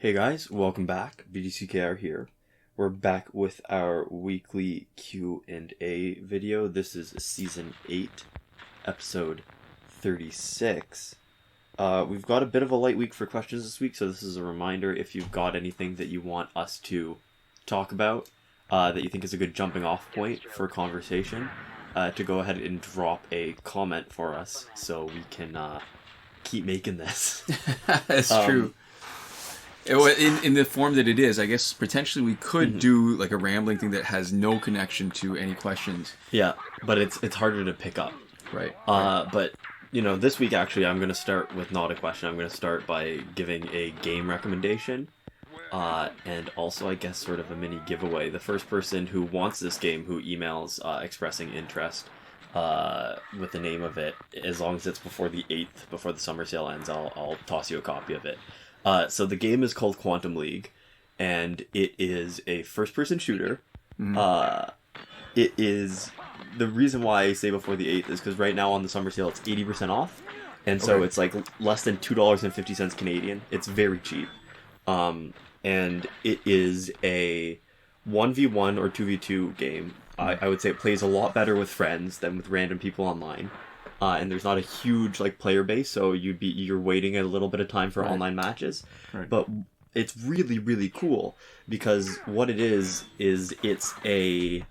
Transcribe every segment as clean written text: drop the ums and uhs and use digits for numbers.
Hey guys, welcome back. BDCKR here. We're back with our weekly Q&A video. This is Season 8, Episode 36. We've got a bit of a light week for questions this week, so this is a reminder if you've got anything that you want us to talk about, that you think is a good jumping off point for conversation, to go ahead and drop a comment for us so we can keep making this. That's true. In the form that it is, I guess potentially we could do like a rambling thing that has no connection to any questions. Yeah, but it's harder to pick up. Right. But, you know, this week actually I'm going to start with not a question. I'm going to start by giving a game recommendation. And also, I guess, sort of a mini giveaway. The first person who wants this game, who emails expressing interest with the name of it, as long as it's before the 8th, before the summer sale ends, I'll toss you a copy of it. So the game is called Quantum League, and it is a first-person shooter. It is... The reason why I say before the 8th is because right now on the summer sale it's 80% off, and so it's like less than $2.50 Canadian. It's very cheap. And it is a 1v1 or 2v2 game. I would say it plays a lot better with friends than with random people online. And there's not a huge player base, so you're waiting a little bit of time for online matches. Right. But it's really, really cool because what it is it's a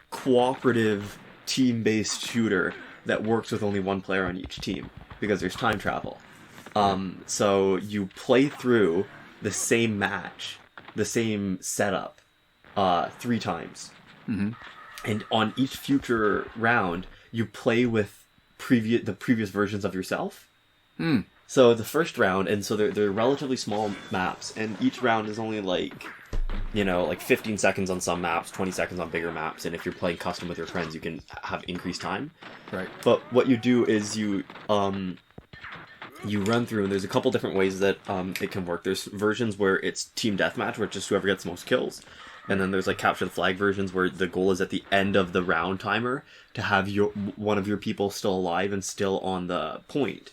cooperative team-based shooter that works with only one player on each team because there's time travel. So you play through the same match, the same setup, 3 times. And on each future round, you play with the previous versions of yourself. So the first round, and so they're relatively small maps, and each round is only like 15 seconds on some maps, 20 seconds on bigger maps, and if you're playing custom with your friends, you can have increased time. Right. But what you do is you run through, and there's a couple different ways that it can work. There's versions where it's team deathmatch, where it's just whoever gets the most kills. And then there's capture the flag versions where the goal is at the end of the round timer to have one of your people still alive and still on the point.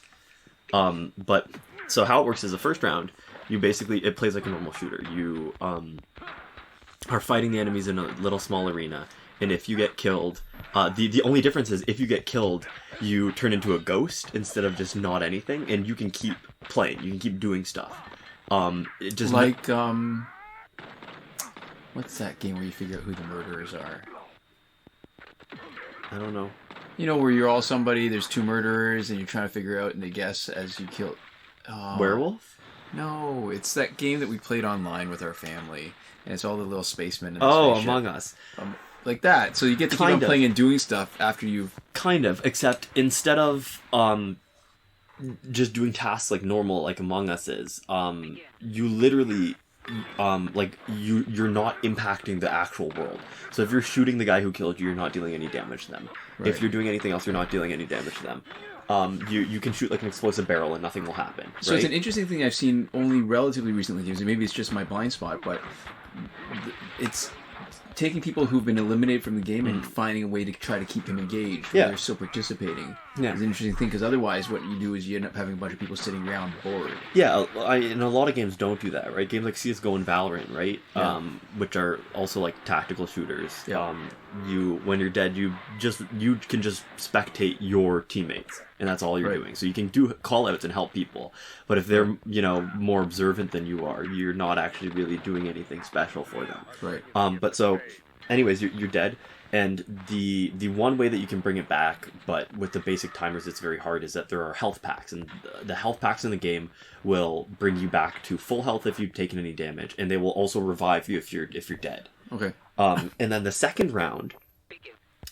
But so how it works is the first round, it plays like a normal shooter. You are fighting the enemies in a little small arena, and if you get killed, the only difference is if you get killed, you turn into a ghost instead of just not anything, and you can keep playing. You can keep doing stuff. What's that game where you figure out who the murderers are? I don't know. You know, where you're all somebody, there's 2 murderers, and you're trying to figure out and they guess as you kill... Werewolf? No, it's that game that we played online with our family, and it's all the little spacemen in the spaceship. Among Us. Like that. So you get to keep on playing and doing stuff after you've... Kind of, except instead of just doing tasks like normal, like Among Us is, you literally... you're not impacting the actual world. So if you're shooting the guy who killed you, you're not dealing any damage to them. Right. If you're doing anything else, you're not dealing any damage to them. You can shoot an explosive barrel and nothing will happen. So it's an interesting thing I've seen only relatively recently. Maybe it's just my blind spot, but it's taking people who've been eliminated from the game and finding a way to try to keep them engaged while they're still participating. Yeah. It's an interesting thing, because otherwise what you do is you end up having a bunch of people sitting around bored. Yeah, and a lot of games don't do that, right? Games like CSGO and Valorant, right? Yeah. Which are also tactical shooters. Yeah. When you're dead, you can just spectate your teammates, and that's all you're doing. So you can do call-outs and help people, but if they're more observant than you are, you're not actually really doing anything special for them. Right. But so, anyways, you're dead, and the one way that you can bring it back, but with the basic timers, it's very hard, is that there are health packs, and the health packs in the game will bring you back to full health if you've taken any damage, and they will also revive you if you're dead. Okay. And then the second round,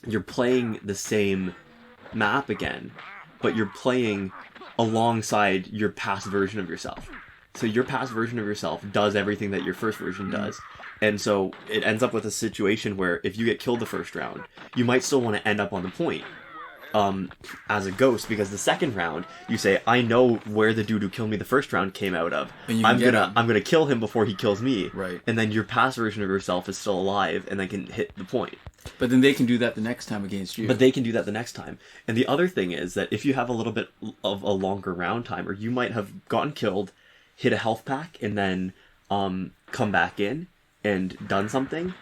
you're playing the same map again, but you're playing alongside your past version of yourself. So your past version of yourself does everything that your first version does. And so it ends up with a situation where if you get killed the first round, you might still want to end up on the point as a ghost, because the second round you say, I know where the dude who killed me the first round came out of. I'm gonna kill him before he kills me. Right. And then your past version of yourself is still alive and then can hit the point. But then they can do that the next time against you. But they can do that the next time. And the other thing is that if you have a little bit of a longer round timer, you might have gotten killed, hit a health pack, and then come back in and done something,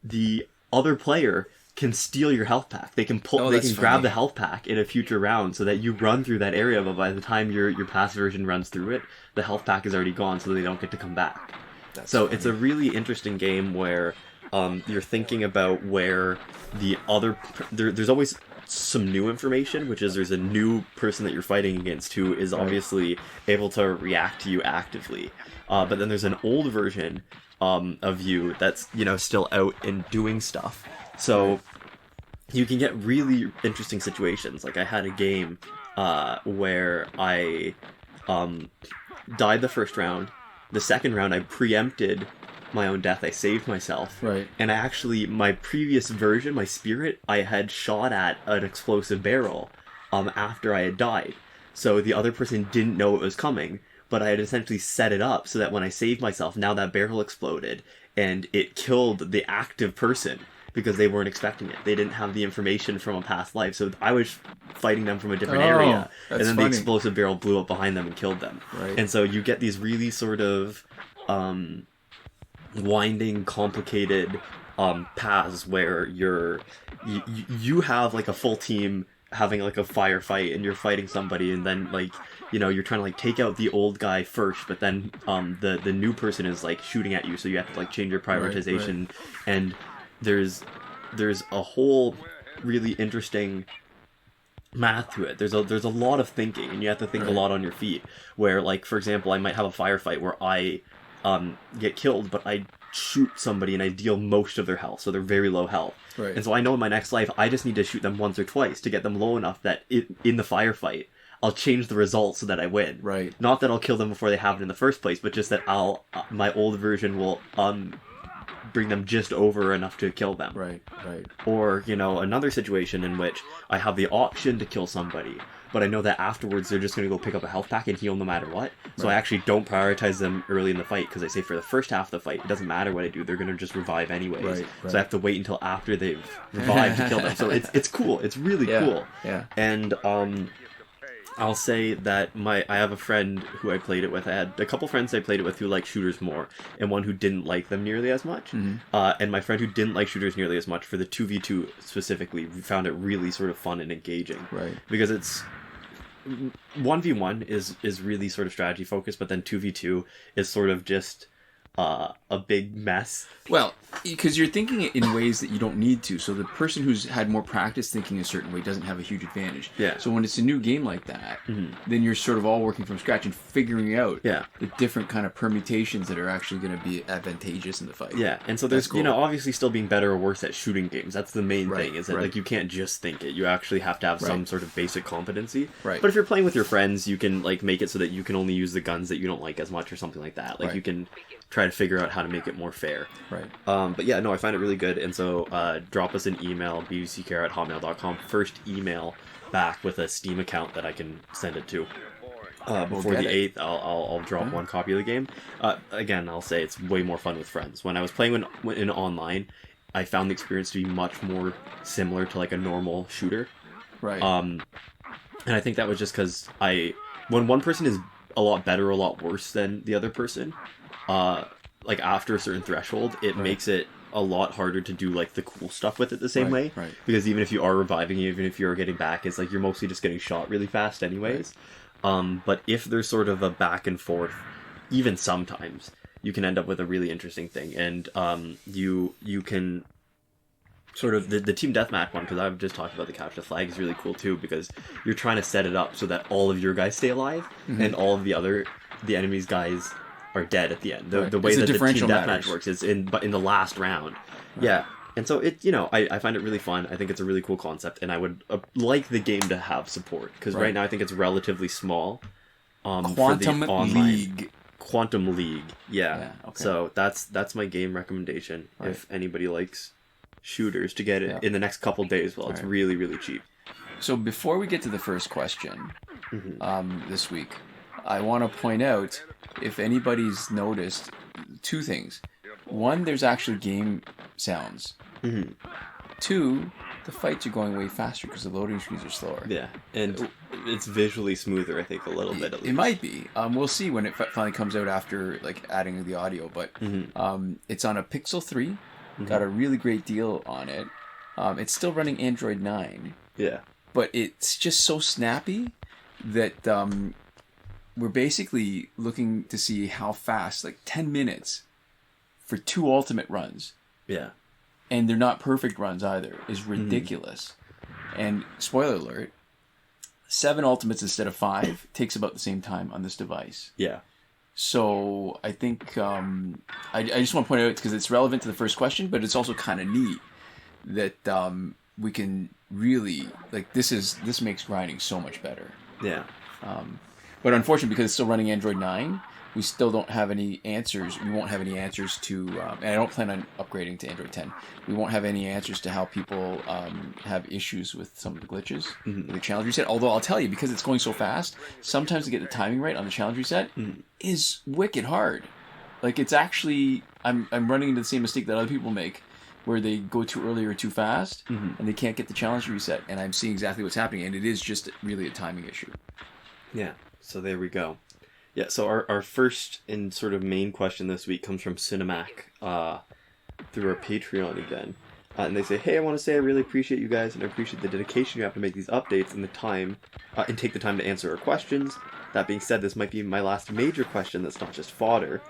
the other player can steal your health pack. They can grab the health pack in a future round so that you run through that area, but by the time your passive version runs through it, the health pack is already gone, so they don't get to come back. It's a really interesting game where you're thinking about where the other... There's always some new information, which is there's a new person that you're fighting against who is obviously able to react to you actively. But then there's an old version of you that's, still out and doing stuff. So you can get really interesting situations. Like I had a game where I died the first round. The second round I preempted my own death. I saved myself. Right. And I actually, my previous version, my spirit, I had shot at an explosive barrel after I had died. So the other person didn't know it was coming, but I had essentially set it up so that when I saved myself, now that barrel exploded and it killed the active person because they weren't expecting it. They didn't have the information from a past life. So I was fighting them from a different area. And then the explosive barrel blew up behind them and killed them. Right. And so you get these really sort of winding, complicated paths where you have like a full team having like a firefight and you're fighting somebody, and then like you're trying to like take out the old guy first, but then the new person is like shooting at you, so you have to like change your prioritization. Right. And there's a whole really interesting math to it. There's a lot of thinking, and you have to think a lot on your feet, where like for example I might have a firefight where I get killed, but I shoot somebody and I deal most of their health, so they're very low health. Right. And so I know in my next life I just need to shoot them once or twice to get them low enough that in the firefight I'll change the results so that I win. Right. Not that I'll kill them before they have it in the first place, but just that my old version will bring them just over enough to kill them. Right. Or, another situation in which I have the option to kill somebody, but I know that afterwards they're just going to go pick up a health pack and heal no matter what. So I actually don't prioritize them early in the fight, because I say for the first half of the fight, it doesn't matter what I do, they're going to just revive anyways. Right. So I have to wait until after they've revived to kill them. So it's cool. It's really cool. Yeah. And I'll say that I have a friend who I played it with. I had a couple friends I played it with who like shooters more, and one who didn't like them nearly as much. Mm-hmm. And my friend who didn't like shooters nearly as much, for the 2v2 specifically, found it really sort of fun and engaging. Right. Because it's 1v1 is really sort of strategy focused, but then 2v2 is sort of just a big mess. Well, because you're thinking it in ways that you don't need to. So the person who's had more practice thinking a certain way doesn't have a huge advantage. Yeah. So when it's a new game like that, then you're sort of all working from scratch and figuring out the different kind of permutations that are actually going to be advantageous in the fight. Yeah, and so there's, cool. Obviously still being better or worse at shooting games. That's the main thing, is that like you can't just think it. You actually have to have some sort of basic competency. Right. But if you're playing with your friends, you can like make it so that you can only use the guns that you don't like as much or something like that. Like you can try to figure out how to make it more fair. Right. But yeah, no, I find it really good. And so drop us an email, BDCKR@hotmail.com. First email back with a Steam account that I can send it to. Before the 8th, I'll drop one copy of the game. Again, I'll say it's way more fun with friends. When I was playing in online, I found the experience to be much more similar to like a normal shooter. Right. And I think that was just because when one person is a lot better or a lot worse than the other person, like after a certain threshold, it makes it a lot harder to do like the cool stuff with it the same way. Right. Because even if you are reviving, even if you're getting back, it's like you're mostly just getting shot really fast anyways. Right. But if there's sort of a back and forth, even sometimes, you can end up with a really interesting thing. And you can sort of the team deathmatch one, because I've just talked about the capture the flag, is really cool too, because you're trying to set it up so that all of your guys stay alive and all of the enemy's guys are dead at the end. The way that the team deathmatch works is in the last round. Right. Yeah. And so it, I find it really fun. I think it's a really cool concept, and I would like the game to have support, because right now I think it's relatively small. Quantum League. Quantum League. Yeah. Okay. So that's my game recommendation. Right. If anybody likes shooters, to get it in the next couple days. Well, it's really, really cheap. So before we get to the first question this week, I want to point out, if anybody's noticed, two things. One, there's actually game sounds. 2, the fights are going way faster because the loading screens are slower. Yeah, and it's visually smoother, I think, a little bit at least. It might be. We'll see when it finally comes out after like adding the audio. But it's on a Pixel 3. Got a really great deal on it. It's still running Android 9. Yeah. But it's just so snappy that we're basically looking to see how fast, like 10 minutes for 2 ultimate runs. Yeah. And they're not perfect runs either, is ridiculous. And spoiler alert, 7 ultimates instead of 5 takes about the same time on this device. Yeah. So I think I just want to point out because it's relevant to the first question, but it's also kind of neat that we can really like this makes grinding so much better. Yeah. But unfortunately, because it's still running Android 9, we still don't have any answers. We won't have any answers to, and I don't plan on upgrading to Android 10. We won't have any answers to how people have issues with some of the glitches, the challenge reset. Although I'll tell you, because it's going so fast, sometimes to get the timing right on the challenge reset is wicked hard. Like it's actually, I'm running into the same mistake that other people make, where they go too early or too fast, and they can't get the challenge reset. And I'm seeing exactly what's happening, and it is just really a timing issue. Yeah. So there we go. Yeah, so our first and sort of main question this week comes from Sinemac through our Patreon again. And they say, hey, I want to say I really appreciate you guys and I appreciate the dedication you have to make these updates and the time and take the time to answer our questions. That being said, this might be my last major question that's not just fodder.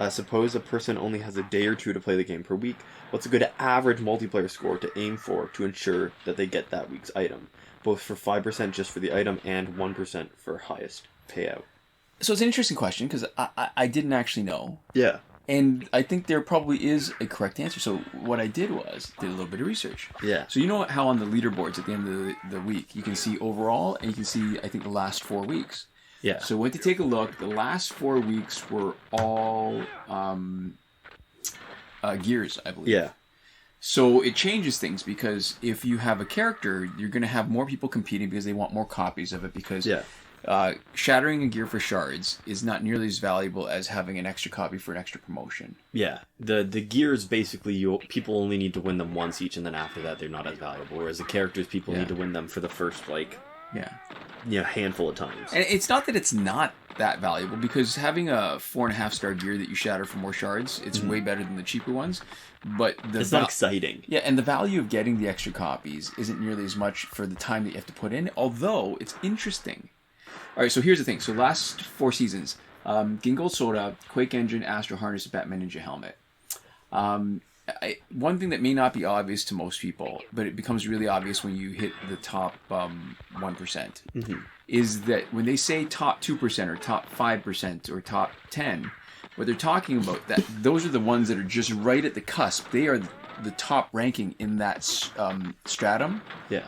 Suppose a person only has a day or two to play the game per week. What's a good average multiplayer score to aim for to ensure that they get that week's item? Both for 5% just for the item and 1% for highest payout. So it's an interesting question because I didn't actually know. Yeah. And I think there probably is a correct answer. So what I did was did a little bit of research. Yeah. So you know how on the leaderboards at the end of the week you can see overall and you can see I think the last 4 weeks. Yeah. So went to take a look. The last 4 weeks were all gears, I believe. Yeah. So it changes things because if you have a character, you're going to have more people competing because they want more copies of it because shattering a gear for shards is not nearly as valuable as having an extra copy for an extra promotion. Yeah, the gears basically people only need to win them once each, and then after that they're not as valuable. Whereas the characters, people need to win them for the first handful of times. And it's not that it's not that valuable because having a 4.5-star gear that you shatter for more shards, it's way better than the cheaper ones. But it's not exciting. Yeah, and the value of getting the extra copies isn't nearly as much for the time that you have to put in. Although it's interesting. All right, so here's the thing. So last 4 seasons, Gingold Soda, Quake Engine, Astro Harness, Batman Ninja Helmet. One thing that may not be obvious to most people, but it becomes really obvious when you hit the top 1%, is that when they say top 2% or top 5% or top 10, what they're talking about, that those are the ones that are just right at the cusp. They are the top ranking in that stratum,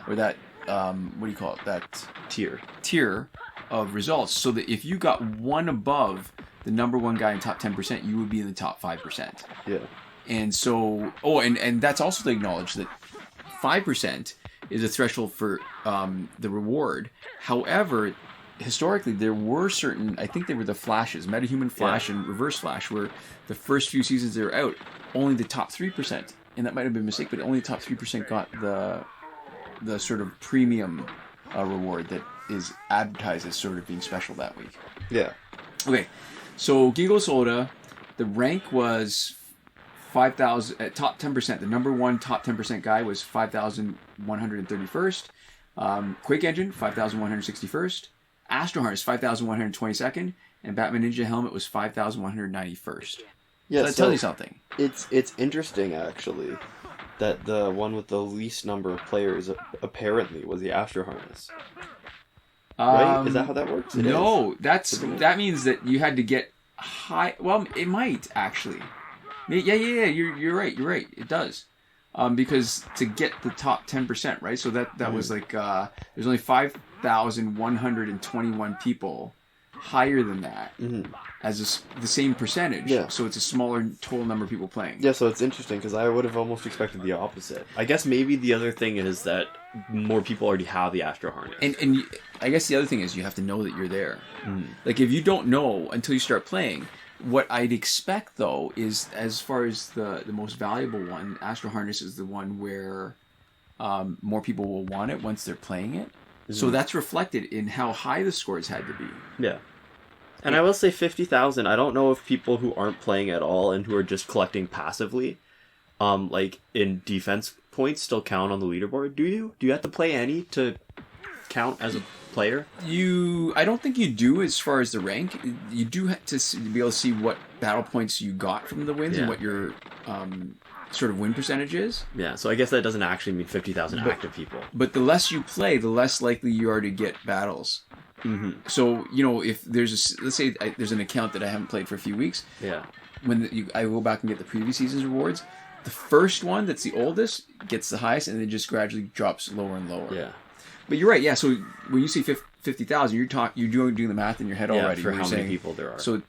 or that, what do you call it, that tier of results, so that if you got one above the number one guy in top 10%, you would be in the top 5%. Yeah. And so, and that's also to acknowledge that 5% is a threshold for the reward. However, historically, there were certain, I think they were the flashes, Metahuman Flash and Reverse Flash, where the first few seasons they were out, only the top 3%, and that might have been a mistake, but only the top 3% got the sort of premium reward that is advertised as sort of being special that week. Yeah. Okay, so Gigo Soda, the rank was 5,000 at top 10%. The number one top 10% guy was 5,131st. Quake Engine 5,161st. Astro Harness 5,122nd, and Batman Ninja Helmet was 5,191st. Yeah, so that tells you something. It's interesting actually that the one with the least number of players apparently was the Astro Harness. Right? Is that how that works? That means that you had to get high. Well, it might actually. Yeah. You're right. It does. Because to get the top 10%, right? So that was like there's only 5,121 people higher than that as the same percentage. Yeah. So it's a smaller total number of people playing. Yeah. So it's interesting because I would have almost expected the opposite. I guess maybe the other thing is that more people already have the Astro Harness. And I guess the other thing is you have to know that you're there. Like if you don't know until you start playing. What I'd expect, though, is as far as the most valuable one, Astro Harness is the one where more people will want it once they're playing it. So that's reflected in how high the scores had to be. Yeah. And I will say 50,000, I don't know if people who aren't playing at all and who are just collecting passively, like in defense points still count on the leaderboard. Do you? Do you have to play any to count as a player? I don't think you do as far as the rank. You do have to be able to see what battle points you got from the wins and what your sort of win percentage is. Yeah, so I guess that doesn't actually mean 50,000 active people. But the less you play, the less likely you are to get battles. So, if there's let's say there's an account that I haven't played for a few weeks. Yeah. When I go back and get the previous season's rewards, the first one that's the oldest gets the highest, and then it just gradually drops lower and lower. Yeah. But you're right. Yeah. So when you say 50,000, you're doing the math in your head already. For how many people there are. So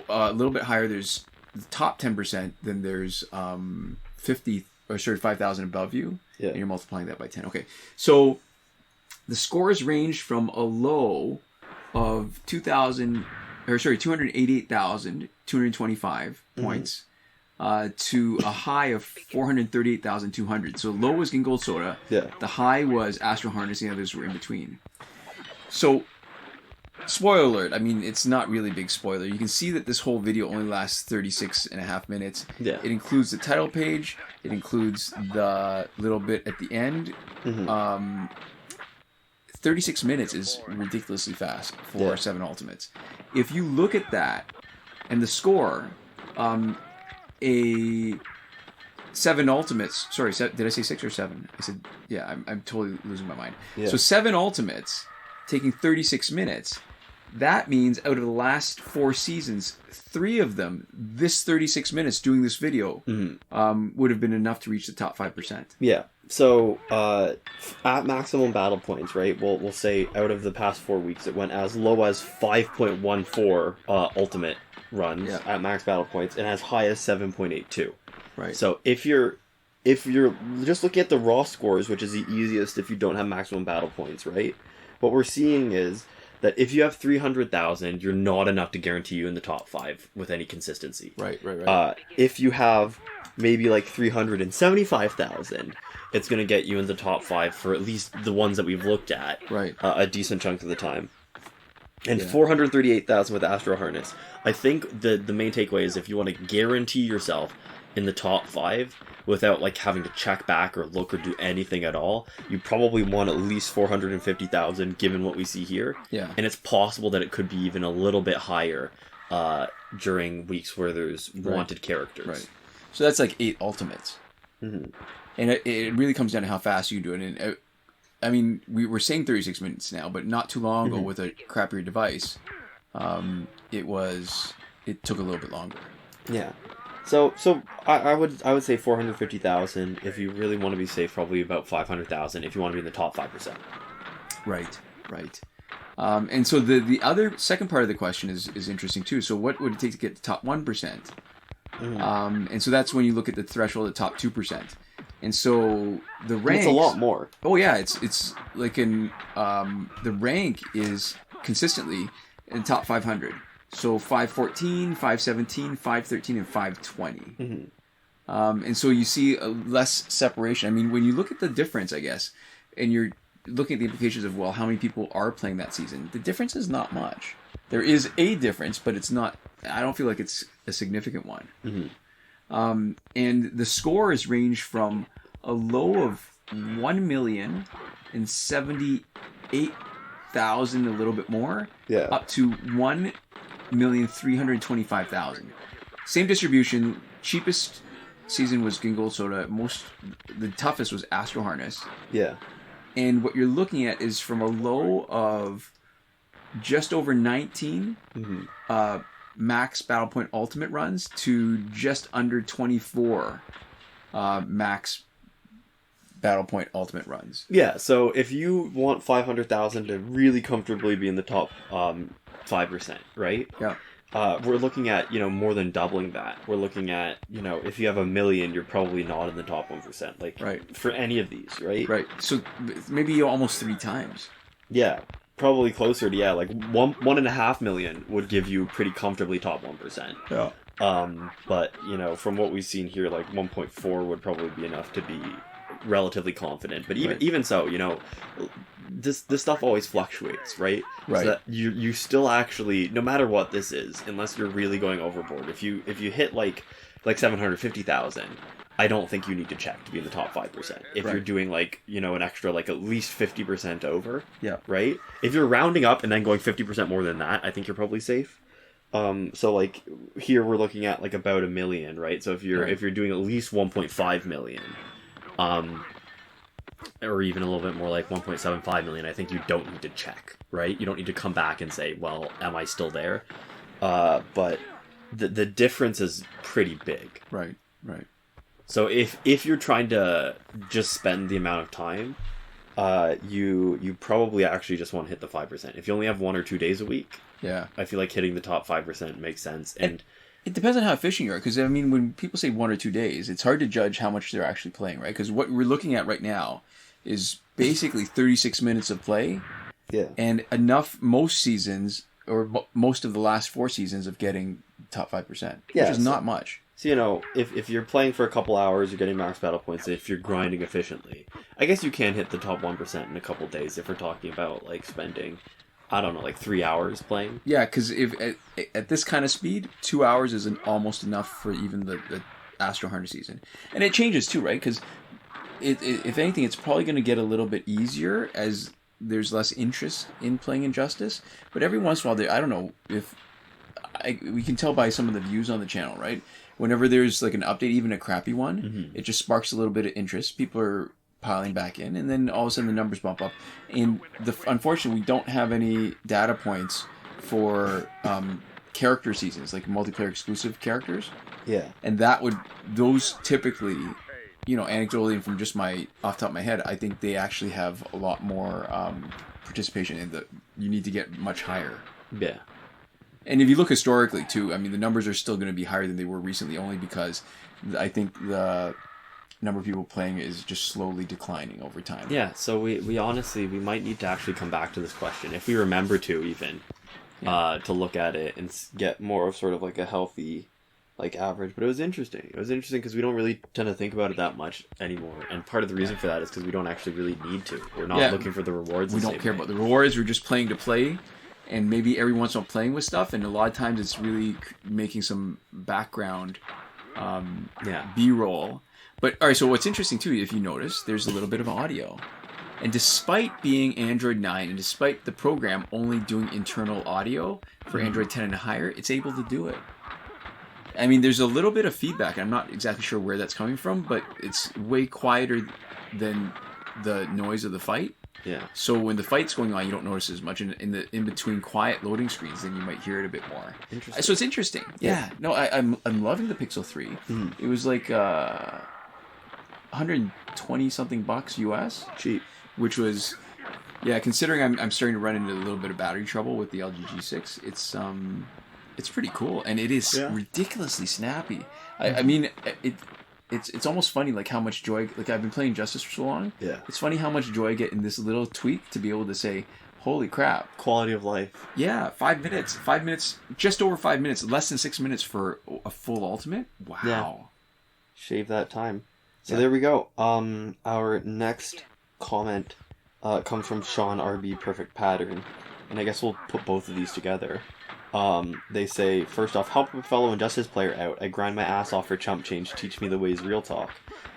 a little bit higher. There's the top 10%. Then there's 5,000 above you. Yeah. And you're multiplying that by 10. Okay. So the scores range from a low of 288,225 points to a high of 438,200. So low was Gingold Soda. Yeah. The high was Astro Harness. The others were in between. So, spoiler alert. I mean, it's not really a big spoiler. You can see that this whole video only lasts 36 and a half minutes. Yeah. It includes the title page. It includes the little bit at the end. 36 minutes is ridiculously fast for 7 Ultimates. If you look at that and the score, a 7 Ultimates, sorry, did I say 6 or 7? I said, yeah, I'm totally losing my mind. Yeah. So 7 Ultimates taking 36 minutes, that means out of the last 4 seasons, 3 of them, this 36 minutes doing this video would have been enough to reach the top 5%. Yeah. So, at maximum battle points, right, we'll say out of the past 4 weeks, it went as low as 5.14 ultimate runs at max battle points, and as high as 7.82. Right. So, if you're just looking at the raw scores, which is the easiest if you don't have maximum battle points, right, what we're seeing is that if you have 300,000, you're not enough to guarantee you in the top 5 with any consistency. Right. If you have maybe like 375,000, it's going to get you in the top 5 for at least the ones that we've looked at. Right. A decent chunk of the time. And 438,000 with Astro Harness. I think the main takeaway is if you want to guarantee yourself in the top 5 without like having to check back or look or do anything at all, you probably want at least 450,000 given what we see here. Yeah. And it's possible that it could be even a little bit higher during weeks where there's wanted characters. Right. So that's like 8 Ultimates. And it really comes down to how fast you do it. And I mean, we were saying 36 minutes now, but not too long ago with a crappier device, it took a little bit longer. Yeah. So I would say 450,000 if you really want to be safe. Probably about 500,000 if you want to be in the top 5%. Right. And so the other second part of the question is interesting too. So what would it take to get the top 1%? And so that's when you look at the threshold of the top 2%. And so the rank, it's a lot more. Oh yeah, it's like the rank is consistently in the top 500. So 514, 517, 513, and 520. And so you see a less separation. I mean, when you look at the difference, I guess, and you're looking at the implications of, well, how many people are playing that season, the difference is not much. There is a difference, but it's not, I don't feel like it's a significant one. And the scores range from a low of 1,078,000, a little bit more, up to 1,325,000. Same distribution. Cheapest season was Gingold Soda. The toughest was Astro Harness. Yeah. And what you're looking at is from a low of just over 19 max Battle Point Ultimate runs to just under 24 max Battle Point Ultimate runs. Yeah, so if you want 500,000 to really comfortably be in the top 5%, right? Yeah. We're looking at, more than doubling that. We're looking at, if you have 1 million, you're probably not in the top 1%. Like, for any of these, right? Right. So maybe almost 3 times. Yeah. Probably closer to, like 1.5 million would give you pretty comfortably top 1%. Yeah. But, from what we've seen here, like 1.4 would probably be enough to be relatively confident. But even so, this stuff always fluctuates, right? Right. So that you still actually, no matter what this is, unless you're really going overboard, if you hit like 750,000, I don't think you need to check to be in the top 5%. If you're doing an extra at least 50% over, right? If you're rounding up and then going 50% more than that, I think you're probably safe. So here we're looking at about 1 million, right? So if you're doing at least 1.5 million, or even a little bit more like 1.75 million, I think you don't need to check, right? You don't need to come back and say, well, am I still there? But the difference is pretty big. Right. So if you're trying to just spend the amount of time, you probably actually just want to hit the 5%. If you only have 1 or 2 days a week, I feel like hitting the top 5% makes sense. And it depends on how efficient you are, because when people say 1 or 2 days, it's hard to judge how much they're actually playing, right? Because what we're looking at right now is basically 36 minutes of play, and enough most seasons, or most of the last 4 seasons, of getting top 5%, which is not much. So, if you're playing for a couple hours, you're getting max battle points. If you're grinding efficiently, I guess you can hit the top 1% in a couple days if we're talking about spending, I don't know, 3 hours playing. Yeah, because if at this kind of speed, 2 hours is almost enough for even the Astro Hunter season. And it changes too, right? Because if anything, it's probably going to get a little bit easier as there's less interest in playing Injustice. But every once in a while, I don't know if we can tell by some of the views on the channel, right? Whenever there's an update, even a crappy one, it just sparks a little bit of interest. People are piling back in, and then all of a sudden the numbers bump up. And unfortunately, we don't have any data points for character seasons, multiplayer exclusive characters. Yeah. And those typically, anecdotally and from just off the top of my head, I think they actually have a lot more participation in you need to get much higher. Yeah. And if you look historically, too, the numbers are still going to be higher than they were recently, only because I think the number of people playing is just slowly declining over time. Yeah, so we honestly, we might need to actually come back to this question, if we remember to even, to look at it and get more of sort of a healthy, average. But it was interesting. It was interesting because we don't really tend to think about it that much anymore. And part of the reason for that is because we don't actually really need to. We're not looking for the rewards. We don't care about the rewards. We're just playing to play. And maybe every once in a while playing with stuff, and a lot of times it's really making some background B-roll. But, alright, so what's interesting too, if you notice, there's a little bit of audio. And despite being Android 9, and despite the program only doing internal audio for Android 10 and higher, it's able to do it. There's a little bit of feedback. I'm not exactly sure where that's coming from, but it's way quieter than the noise of the fight. Yeah. So when the fight's going on, you don't notice as much. In between quiet loading screens, then you might hear it a bit more. Interesting. So it's interesting. Yeah. No, I'm loving the Pixel 3. It was $120 something bucks US. Cheap. Which was, considering I'm starting to run into a little bit of battery trouble with the LG G6, it's pretty cool, and it is ridiculously snappy. It's almost funny, how much joy... I've been playing Justice for so long. Yeah. It's funny how much joy I get in this little tweak to be able to say, holy crap. Quality of life. Yeah, 5 minutes. 5 minutes, just over 5 minutes, less than 6 minutes for a full ultimate. Wow. Yeah. Shave that time. So there we go. Our next comment comes from Shawn RB Perfect Pattern. And I guess we'll put both of these together. They say, first off, help a fellow Injustice player out. I grind my ass off for chump change. Teach me the ways, real talk.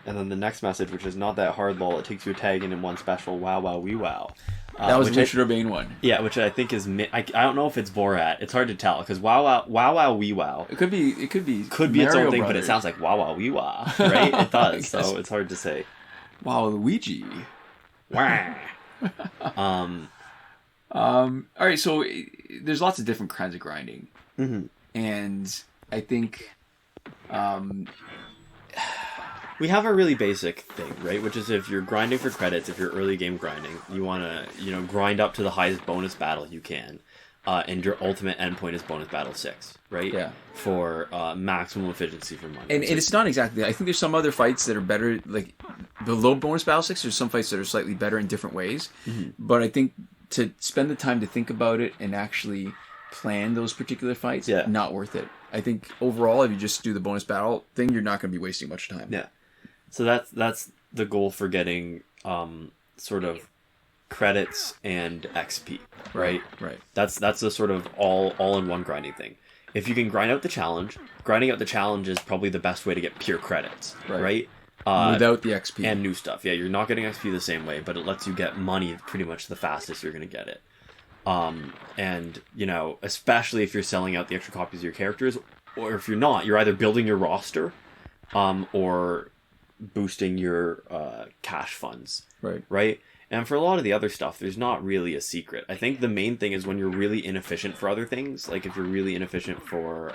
And then the next message, which is not that hard, lol. It takes you a tag in one special. Wow, wow, wee wow. That was the Richard Urbane one. Yeah, which I think is... I don't know if it's Borat. It's hard to tell, because wow, wow, wow, wow, wee wow. It could be Could be its Mario own thing, Brothers. but it sounds like wow, wow, wee wow. Right? It does, so it's hard to say. Wow, Luigi. Wah. Alright, so there's lots of different kinds of grinding. Mm-hmm. And I think... we have a really basic thing, right? Which is if you're grinding for credits, if you're early game grinding, you want to, grind up to the highest bonus battle you can. And your ultimate endpoint is bonus battle 6, right? Yeah. For maximum efficiency for money. And it's not exactly that. I think there's some other fights that are better, below bonus battle 6, there's some fights that are slightly better in different ways. Mm-hmm. But I think to spend the time to think about it and actually plan those particular fights, not worth it. I think overall, if you just do the bonus battle thing, you're not going to be wasting much time. Yeah. So that's the goal for getting sort of credits and XP, right? Right. That's the sort of all in one grinding thing. If you can grind out the challenge, grinding out the challenge is probably the best way to get pure credits, right? Without the XP and new stuff. Yeah, you're not getting XP the same way, but it lets you get money pretty much the fastest you're going to get it. And you know, especially if you're selling out the extra copies of your characters, or if you're not, you're either building your roster, or boosting your cash funds, right? And for a lot of the other stuff, there's not really a secret. I think the main thing is when you're really inefficient for other things, like if you're really inefficient for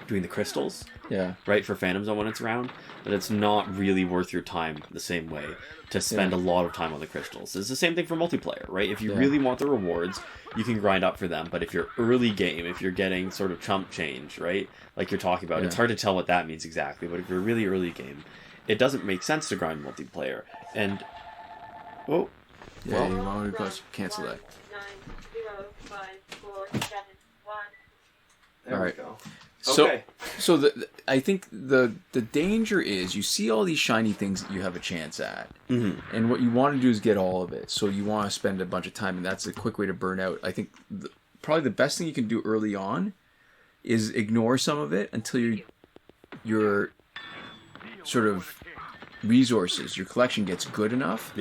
doing the crystals, right, for Phantom Zone when it's around, that it's not really worth your time the same way to spend a lot of time on the crystals. It's the same thing for multiplayer, right? If you really want the rewards, you can grind up for them. But if you're early game, if you're getting sort of chump change, right, like you're talking about, it's hard to tell what that means exactly. But if you're really early game, it doesn't make sense to grind multiplayer. And you want to cancel that. 90547 All right. Go. So, so I think the danger is you see all these shiny things that you have a chance at, and what you want to do is get all of it. So you want to spend a bunch of time, and that's a quick way to burn out. I think probably the best thing you can do early on is ignore some of it until your sort of resources, your collection gets good enough.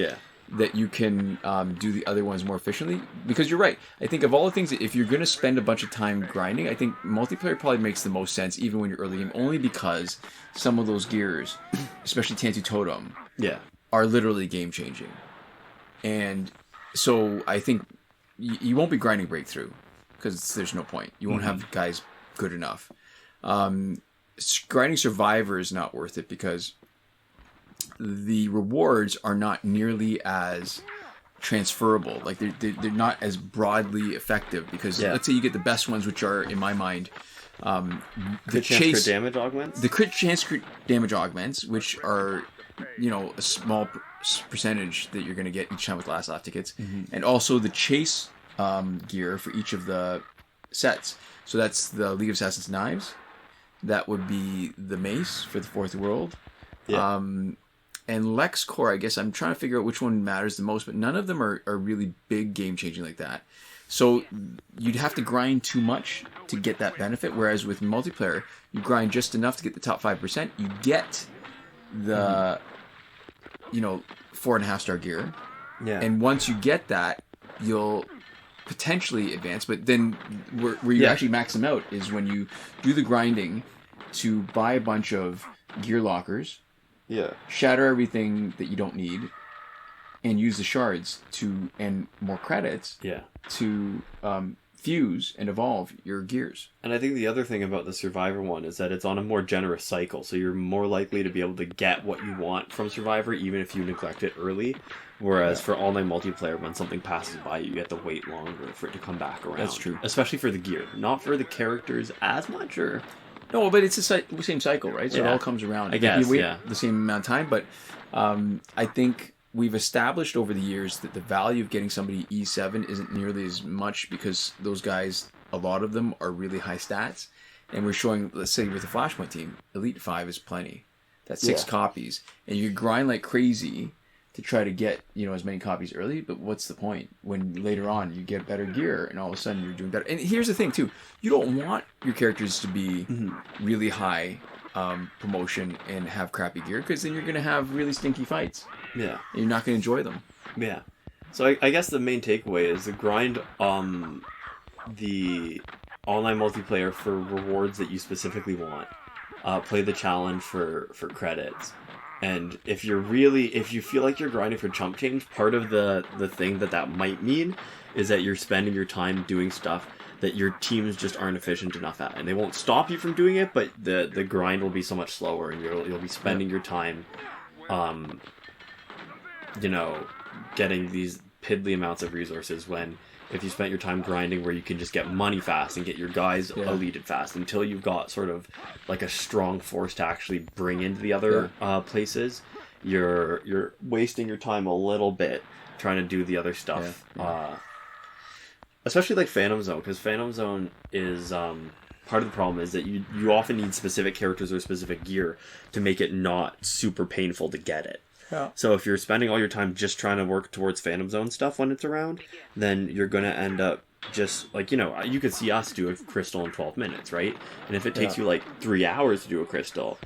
That you can do the other ones more efficiently. Because you're right. I think of all the things, if you're going to spend a bunch of time grinding, I think multiplayer probably makes the most sense, even when you're early game, only because some of those gears, especially Tantu Totem, are literally game-changing. And so I think you won't be grinding Breakthrough, because there's no point. You won't have guys good enough. Grinding Survivor is not worth it, because the rewards are not nearly as transferable. Like they're not as broadly effective, because let's say you get the best ones, which are in my mind the chance crit damage augments. The crit chance crit damage augments, which are, you know, a small percentage that you're going to get each time with last laugh tickets, and also the chase gear for each of the sets. So that's the League of Assassins knives. That would be the mace for the Fourth World. And LexCorp, I guess I'm trying to figure out which one matters the most, but none of them are really big game-changing like that. So you'd have to grind too much to get that benefit, whereas with multiplayer, you grind just enough to get the top 5%. You get the, 4.5-star gear. And once you get that, you'll potentially advance, but then where you actually max them out is when you do the grinding to buy a bunch of gear lockers, shatter everything that you don't need, and use the shards and more credits to fuse and evolve your gears. And I think the other thing about the Survivor one is that it's on a more generous cycle, so you're more likely to be able to get what you want from Survivor even if you neglect it early. Whereas for online multiplayer, when something passes by you have to wait longer for it to come back around. That's true. Especially for the gear. Not for the characters as much, or... No, but it's the same cycle, right? So it all comes around. I guess, you wait the same amount of time, but I think we've established over the years that the value of getting somebody E7 isn't nearly as much, because those guys, a lot of them are really high stats, and we're showing, let's say with the Flashpoint team, Elite 5 is plenty. That's 6 copies, and you grind like crazy to try to get, as many copies early, but what's the point when later on you get better gear and all of a sudden you're doing better? And here's the thing too, you don't want your characters to be really high promotion and have crappy gear, because then you're going to have really stinky fights. And you're not going to enjoy them. So I guess the main takeaway is the grind the online multiplayer for rewards that you specifically want. Play the challenge for credits. And if you feel like you're grinding for chump change, part of the thing that might mean is that you're spending your time doing stuff that your teams just aren't efficient enough at. And they won't stop you from doing it, but the grind will be so much slower, and you'll be spending your time, getting these piddly amounts of resources, when if you spent your time grinding where you can just get money fast and get your guys elited fast until you've got sort of like a strong force to actually bring into the other places, you're wasting your time a little bit trying to do the other stuff. Especially like Phantom Zone, because Phantom Zone is part of the problem is that you often need specific characters or specific gear to make it not super painful to get it. Yeah. So if you're spending all your time just trying to work towards Phantom Zone stuff when it's around, then you're going to end up just, like, you know, you could see us do a crystal in 12 minutes, right? And if it takes you, like, 3 hours to do a crystal,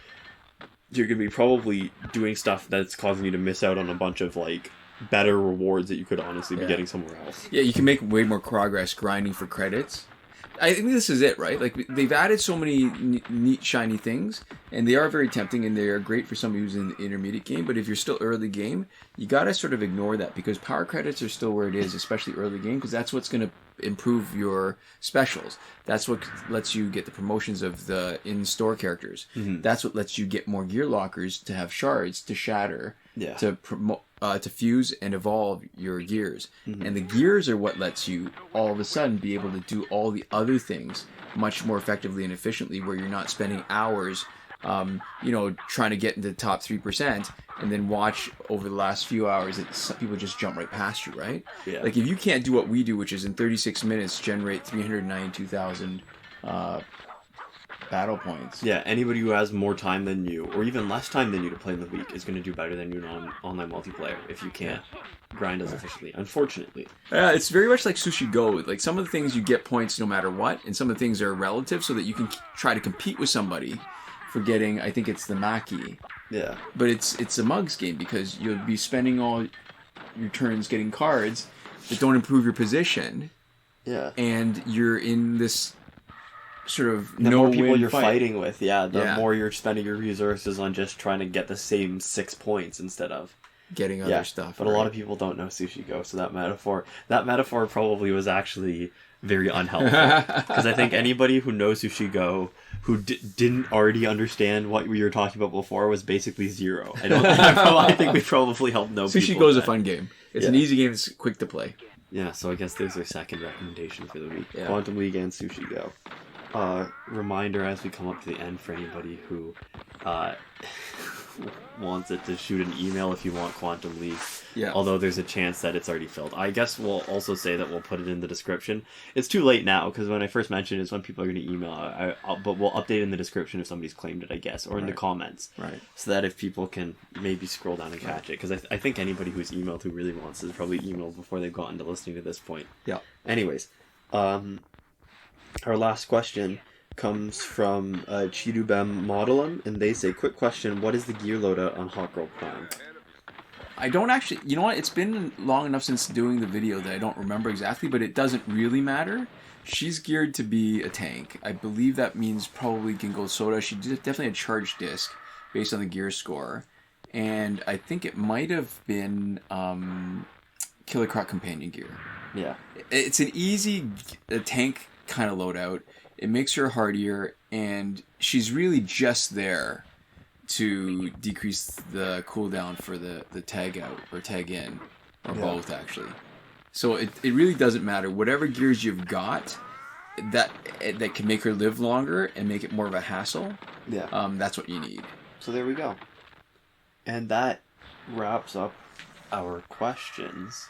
you're going to be probably doing stuff that's causing you to miss out on a bunch of, like, better rewards that you could honestly be getting somewhere else. Yeah, you can make way more progress grinding for credits. I think this is it, right? Like, they've added so many neat, shiny things, and they are very tempting, and they are great for somebody who's in the intermediate game, but if you're still early game, you gotta sort of ignore that, because power credits are still where it is, especially early game, because that's what's gonna improve your specials. That's what lets you get the promotions of the in-store characters. Mm-hmm. That's what lets you get more gear lockers to have shards to shatter, to promote, to fuse and evolve your gears. Mm-hmm. And the gears are what lets you all of a sudden be able to do all the other things much more effectively and efficiently, where you're not spending hours trying to get into the top 3% and then watch over the last few hours that some people just jump right past you, right? Yeah. Like, if you can't do what we do, which is in 36 minutes generate 392,000 battle points. Yeah, anybody who has more time than you, or even less time than you to play in the week, is going to do better than you in online multiplayer if you can't grind as efficiently, unfortunately. Yeah, it's very much like Sushi Go. Like, some of the things you get points no matter what, and some of the things are relative so that you can try to compete with somebody for getting, I think it's the Maki. Yeah. But it's a mugs game, because you'll be spending all your turns getting cards that don't improve your position. Yeah. And you're in this sort of the more people you're fight. Fighting with, the more you're spending your resources on just trying to get the same 6 points instead of getting other stuff. But a lot of people don't know Sushi Go, so that metaphor probably was actually very unhelpful, because I think anybody who knows Sushi Go who didn't already understand what we were talking about before was basically zero. I think we probably helped no people. Sushi Go is a fun game. It's an easy game. It's quick to play. Yeah, so I guess there's our second recommendation for the week. Yeah. Quantum League and Sushi Go. Reminder as we come up to the end for anybody who wants it to shoot an email if you want Quantum League. Yeah. Although there's a chance that it's already filled. I guess we'll also say that we'll put it in the description. It's too late now, because when I first mentioned it, it's when people are going to email. But we'll update in the description if somebody's claimed it, I guess, or in the comments. Right. So that if people can maybe scroll down and catch it. Because I think anybody who's emailed who really wants it has probably emailed before they've gotten to listening to this point. Yeah. Anyways, our last question comes from Chidubem Modelum, and they say, quick question, what is the gear loadout on Hot Girl Prime? I don't actually, you know what, it's been long enough since doing the video that I don't remember exactly, but it doesn't really matter. She's geared to be a tank. I believe that means probably Ginkgo Soda. She definitely had charged disc based on the gear score, and I think it might have been Killer Croc companion gear. Yeah. It's an easy tank kind of loadout. It makes her hardier, and she's really just there to decrease the cooldown for the tag out or tag in, or both actually. So it really doesn't matter. Whatever gears you've got that can make her live longer and make it more of a hassle, that's what you need. So there we go. And that wraps up our questions.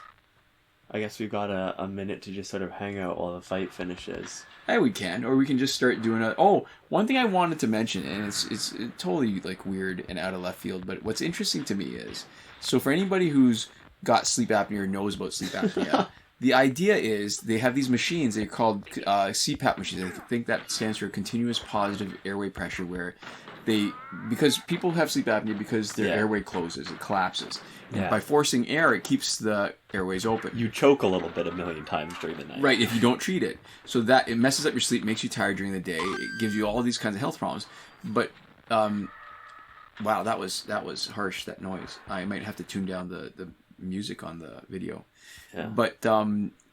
I guess we've got a minute to just sort of hang out while the fight finishes. Yeah, we can, or we can just start doing a. Oh, one thing I wanted to mention, and it's totally like weird and out of left field, but what's interesting to me is, so for anybody who's got sleep apnea or knows about sleep apnea, the idea is they have these machines. They're called CPAP machines. I think that stands for continuous positive airway pressure, where because people have sleep apnea because their airway closes, it collapses. And by forcing air, it keeps the airways open. You choke a little bit 1,000,000 times during the night. Right, if you don't treat it. So that it messes up your sleep, makes you tired during the day. It gives you all these kinds of health problems. But, wow, that was harsh, that noise. I might have to tune down the music on the video. Yeah. But,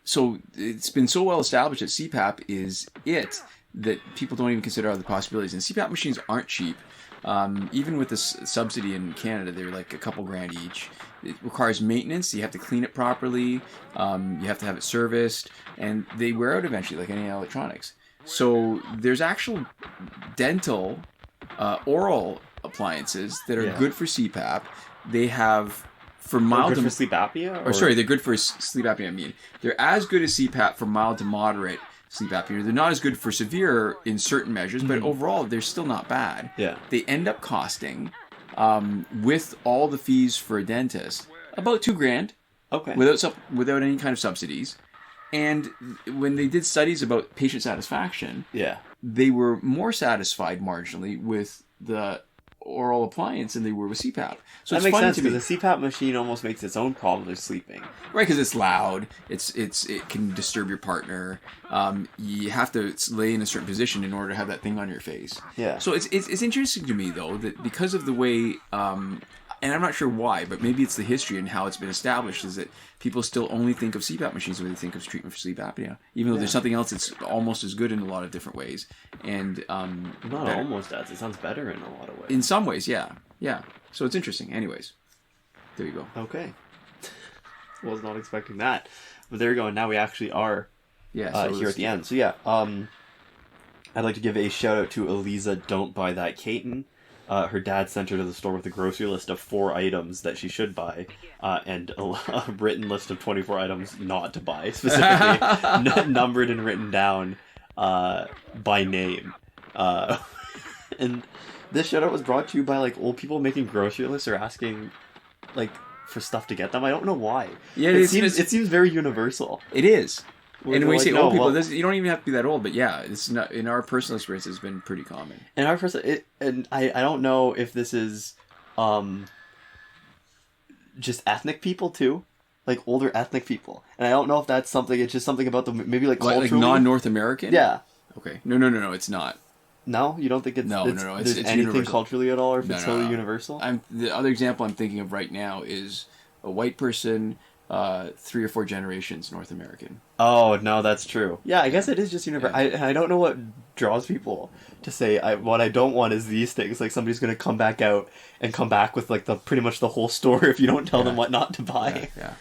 so it's been so well established that CPAP is it that people don't even consider other possibilities. And CPAP machines aren't cheap. Even with this subsidy in Canada, they're like a couple grand each. It requires maintenance. You have to clean it properly. You have to have it serviced, and they wear out eventually, like any electronics. So there's actual dental, oral appliances that are good for CPAP. They have for mild good for sleep apnea. Or sorry, they're good for sleep apnea. I mean, they're as good as CPAP for mild to moderate. sleep apnea. They're not as good for severe in certain measures, but overall they're still not bad. Yeah. They end up costing, with all the fees for a dentist, about $2,000. Okay. Without any kind of subsidies. And when they did studies about patient satisfaction, Yeah. they were more satisfied marginally with the oral appliance than they were with CPAP. So that it's makes funny sense to me. because the CPAP machine almost makes its own problem with sleeping. Right, because it's loud. It can disturb your partner. You have to lay in a certain position in order to have that thing on your face. Yeah. So it's interesting to me though that because of the way, and I'm not sure why, but maybe it's the history and how it's been established is that people still only think of CPAP machines when they think of treatment for sleep apnea, even though there's something else that's almost as good in a lot of different ways. And Not better. almost as. It sounds better in a lot of ways. In some ways, yeah. So it's interesting. Anyways, there you go. Okay. Was not expecting that. But there we go. And now we actually are here at the end. So yeah, I'd like to give a shout out to Eliza Don't Buy That Caton. Her dad sent her to the store with a grocery list of 4 items that she should buy, and a written list of 24 items not to buy, specifically numbered and written down by name. And this shout out was brought to you by like old people making grocery lists or asking like for stuff to get them. I don't know why. Yeah, it seems very universal. It is. And when we say old people, well, you don't even have to be that old, but yeah, it's not in our personal experience. It's been pretty common. In our and I don't know if this is, just ethnic people too, like older ethnic people, and I don't know if that's something. It's just something about the maybe like culturally, like non-North American. Yeah. Okay. No. It's not. No, you don't think it's no. It's anything universal. Culturally at all, or if it's totally universal. The other example I'm thinking of right now is a white person. 3 or 4 generations North American. Oh no, that's true. Yeah, I guess it is just universal. I don't know what draws people to say what I don't want is these things. Like somebody's gonna come back out and come back with like pretty much the whole store if you don't tell them what not to buy. Yeah.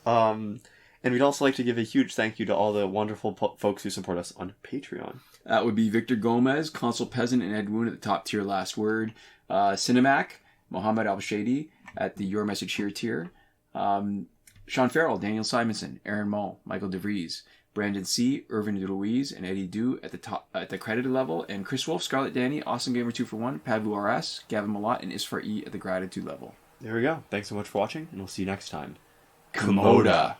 And we'd also like to give a huge thank you to all the wonderful folks who support us on Patreon. That would be Victor Gomez, Consul Peasant, and Edwoon at the top tier last word. Sinemac, Mohammed Albshaiti at the Your Message Here tier. Shawn Farrell, Daniel Simonson, Aaron Maule, Michael DeVries, Brandon C., Irvin Ruiz, and Eddydoo at the top at the credited level, and Chris Wolf, Scarlett Danny, Awesome Gamer 2 for 1, Padlu RS, Gavin Malott, and Isfar E at the gratitude level. There we go. Thanks so much for watching, and we'll see you next time. Komoda.